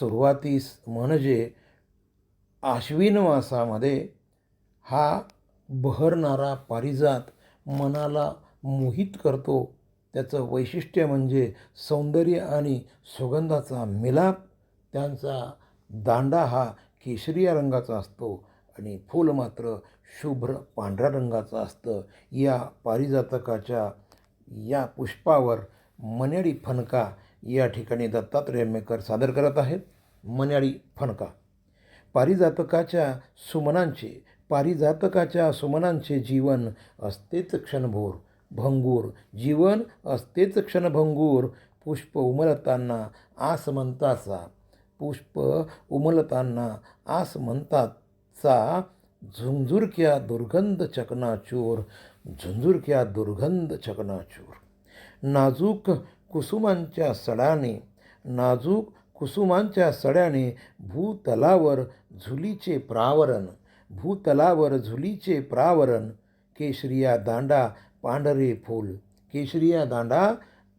सुरुवातीस म्हणजे आश्विन मासामध्ये हा बहरणारा पारिजात मनाला मोहित करतो. त्याचं वैशिष्ट्य म्हणजे सौंदर्य आणि सुगंधाचा मिलाप. त्यांचा दांडा हा केशरिया रंगाचा असतो आणि फूल मात्र शुभ्र पांढऱ्या रंगाचं असतं. या पारिजातकाच्या या पुष्पावर मण्याळी फणका या ठिकाणी दत्तात्रय यम्मेकर सादर करत आहेत. मण्याळी फणका. पारिजातकाच्या सुमनांचे जीवन असतेच क्षणभोर भंगूर. जीवन असतेच क्षणभंगूर. पुष्प उमलताना आसमंताचा झुंझुरक्या दुर्गंध चकनाचूर. नाजूक कुसुमांच्या सड्याने भूतलावर झुलीचे प्रावरण. केशरिया दांडा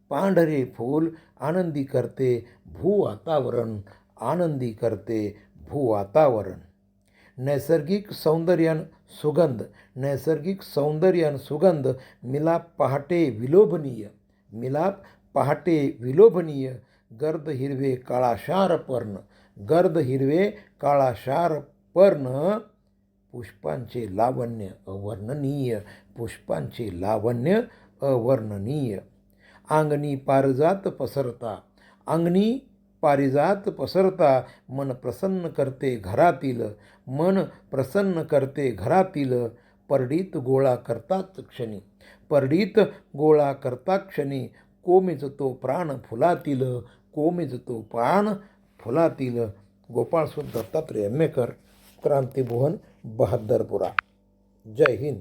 पांढरे फूल आनंदी करते भूवातावरण. नैसर्गिक सौंदर्यान सुगंध. मिलाप पहाटे विलोभनीय. गर्द हिरवे काळाशार पर्ण. पुष्पांचे लावण्य अवर्णनीय. अंगणी पारिजात पसरता. मन प्रसन्न करते घरातील. परडीत गोळा करता क्षणी. कोमेजतो प्राण फुलातील. गोपाळसूत दत्तात्रय यम्मेकर, क्रांतिभुवन, बहादरपुरा. जय हिंद.